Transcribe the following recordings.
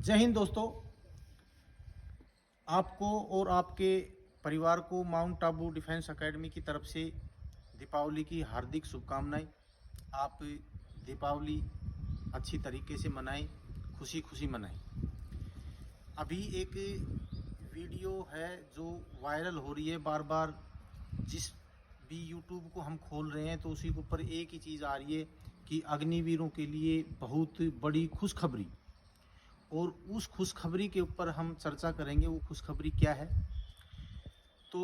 जय हिंद दोस्तों। आपको और आपके परिवार को माउंट आबू डिफेंस एकेडमी की तरफ से दीपावली की हार्दिक शुभकामनाएं। आप दीपावली अच्छी तरीके से मनाएं, खुशी खुशी मनाएं। अभी एक वीडियो है जो वायरल हो रही है बार बार। जिस भी यूट्यूब को हम खोल रहे हैं तो उसी के ऊपर एक ही चीज़ आ रही है कि अग्निवीरों के लिए बहुत बड़ी खुशखबरी। और उस खुशखबरी के ऊपर हम चर्चा करेंगे। वो खुशखबरी क्या है? तो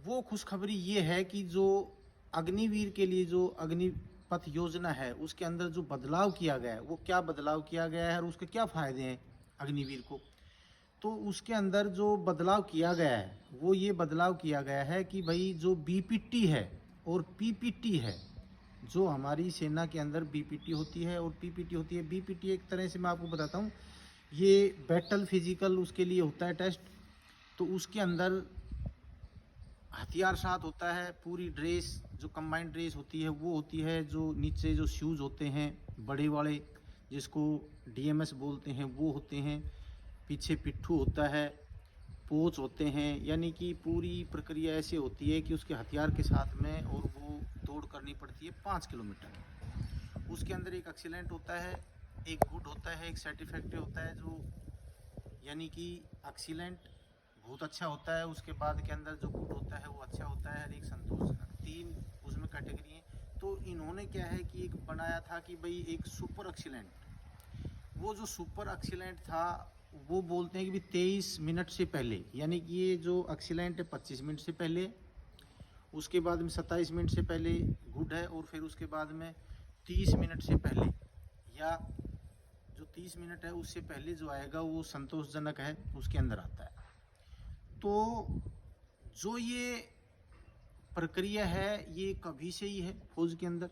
वो खुशखबरी ये है कि जो अग्निवीर के लिए जो अग्निपथ योजना है उसके अंदर जो बदलाव किया गया है, वो क्या बदलाव किया गया है और उसके क्या फ़ायदे हैं अग्निवीर को। तो उसके अंदर जो बदलाव किया गया है वो ये बदलाव किया गया है कि भाई जो बीपीटी है और पीपीटी है, जो हमारी सेना के अंदर बीपीटी होती है और पीपीटी होती है। बीपीटी एक तरह से मैं आपको बताता हूँ, ये बैटल फिजिकल उसके लिए होता है टेस्ट। तो उसके अंदर हथियार साथ होता है, पूरी ड्रेस जो कंबाइंड ड्रेस होती है वो होती है, जो नीचे जो शूज़ होते हैं बड़े वाले जिसको डीएमएस बोलते हैं वो होते हैं, पीछे पिट्ठू होता है, पोच होते हैं। यानी कि पूरी प्रक्रिया ऐसे होती है कि उसके हथियार के साथ में और वो दौड़ करनी पड़ती है 5 किलोमीटर। उसके अंदर एक एक्सीलेंट होता है, एक गुड होता है, एक सर्टिफिकेट होता है। जो यानी कि एक्सीलेंट बहुत अच्छा होता है, उसके बाद के अंदर जो गुड होता है वो अच्छा होता है, और एक संतोषजनक। 3 उसमें कैटेगरी हैं। तो इन्होंने क्या है कि एक बनाया था कि भाई एक सुपर एक्सीलेंट। वो जो सुपर एक्सीलेंट था वो बोलते हैं कि भी 23 मिनट से पहले, यानी कि ये जो एक्सीलेंट है 25 मिनट से पहले, उसके बाद में 27 मिनट से पहले गुड है, और फिर उसके बाद में 30 मिनट से पहले, या जो 30 मिनट है उससे पहले जो आएगा वो संतोषजनक है, उसके अंदर आता है। तो जो ये प्रक्रिया है ये कभी से ही है फौज के अंदर,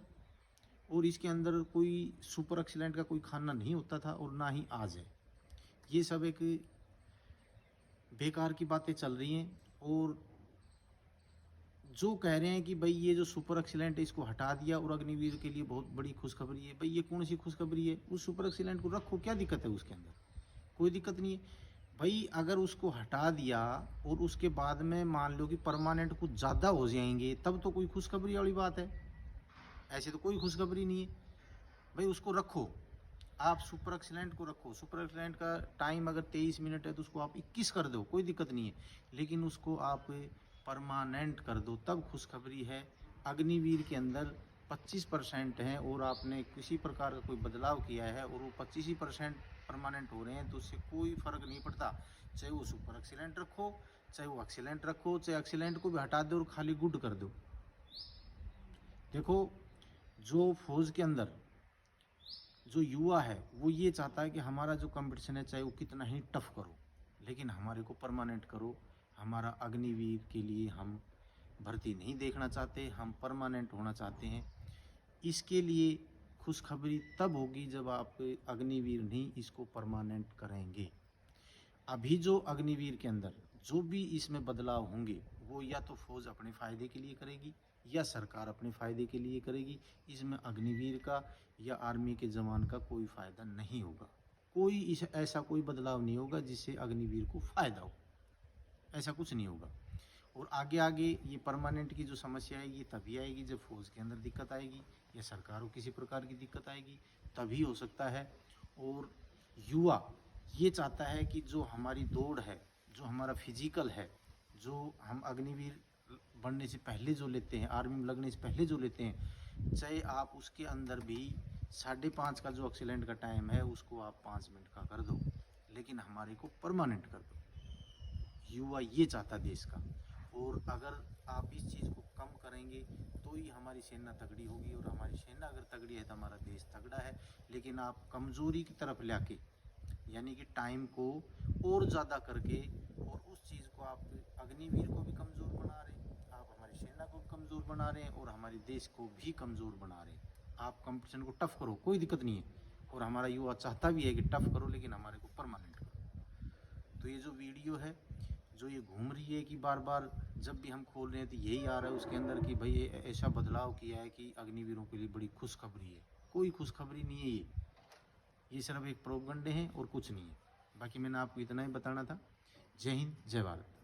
और इसके अंदर कोई सुपर एक्सीलेंट का कोई खाना नहीं होता था और ना ही आज है। ये सब एक बेकार की बातें चल रही हैं। और जो कह रहे हैं कि भाई ये जो सुपर एक्सीलेंट है इसको हटा दिया और अग्निवीर के लिए बहुत बड़ी खुशखबरी है, भाई ये कौन सी खुशखबरी है? उस सुपर एक्सीलेंट को रखो, क्या दिक्कत है उसके अंदर? कोई दिक्कत नहीं है भाई। अगर उसको हटा दिया और उसके बाद में मान लो कि परमानेंट कुछ ज़्यादा हो जाएंगे तब तो कोई खुशखबरी वाली बात है। ऐसे तो कोई खुशखबरी नहीं है भाई। उसको रखो, आप सुपर एक्सीलेंट को रखो। सुपर एक्सीलेंट का टाइम अगर 23 मिनट है तो उसको आप 21 कर दो, कोई दिक्कत नहीं है। लेकिन उसको आप परमानेंट कर दो, तब खुशखबरी है। अग्निवीर के अंदर 25% हैं और आपने किसी प्रकार का कोई बदलाव किया है और वो 25% परमानेंट हो रहे हैं, तो उससे कोई फ़र्क नहीं पड़ता। चाहे वो सुपर एक्सीलेंट रखो, चाहे वो एक्सीलेंट रखो, चाहे एक्सीलेंट को भी हटा दो और खाली गुड कर दो। देखो, जो फौज के अंदर जो युवा है वो ये चाहता है कि हमारा जो कंपटीशन है चाहे वो कितना ही टफ करो, लेकिन हमारे को परमानेंट करो। हमारा अग्निवीर के लिए हम भर्ती नहीं देखना चाहते, हम परमानेंट होना चाहते हैं। इसके लिए खुशखबरी तब होगी जब आप अग्निवीर नहीं इसको परमानेंट करेंगे। अभी जो अग्निवीर के अंदर जो भी इसमें बदलाव होंगे वो या तो फौज अपने फ़ायदे के लिए करेगी या सरकार अपने फ़ायदे के लिए करेगी। इसमें अग्निवीर का या आर्मी के जवान का कोई फ़ायदा नहीं होगा। कोई इस ऐसा कोई बदलाव नहीं होगा जिससे अग्निवीर को फ़ायदा हो, ऐसा कुछ नहीं होगा। और आगे आगे ये परमानेंट की जो समस्या है ये तभी आएगी जब फौज के अंदर दिक्कत आएगी या सरकार को किसी प्रकार की दिक्कत आएगी, तभी हो सकता है। और युवा ये चाहता है कि जो हमारी दौड़ है, जो हमारा फिजिकल है, जो हम अग्निवीर बनने से पहले जो लेते हैं, आर्मी में लगने से पहले जो लेते हैं, चाहे आप उसके अंदर भी 5:30 का जो एक्सीलेंट का टाइम है उसको आप 5 मिनट का कर दो, लेकिन हमारे को परमानेंट कर दो। युवा ये चाहता देश का। और अगर आप इस चीज़ को कम करेंगे तो ही हमारी सेना तगड़ी होगी, और हमारी सेना अगर तगड़ी है तो हमारा देश तगड़ा है। लेकिन आप कमज़ोरी की तरफ लाके, यानी कि टाइम को और ज़्यादा करके, और उस चीज़ को आप अग्निवीर को भी कमज़ोर बना रहे हैं, आप हमारी सेना को भी कमज़ोर बना रहे हैं और हमारे देश को भी कमज़ोर बना रहे हैं। आप कंपटीशन को टफ़ करो, कोई दिक्कत नहीं है, और हमारा युवा चाहता भी है कि टफ़ करो लेकिन हमारे को परमानेंट करो। तो ये जो वीडियो है जो ये घूम रही है कि बार बार जब भी हम खोल रहे हैं तो यही आ रहा है उसके अंदर कि भाई ये ऐसा बदलाव किया है कि अग्निवीरों के लिए बड़ी खुशखबरी है। कोई खुशखबरी नहीं है ये। ये सिर्फ एक प्रोपगंडे हैं और कुछ नहीं है। बाकी मैंने आपको इतना ही बताना था। जय हिंद, जय भारत।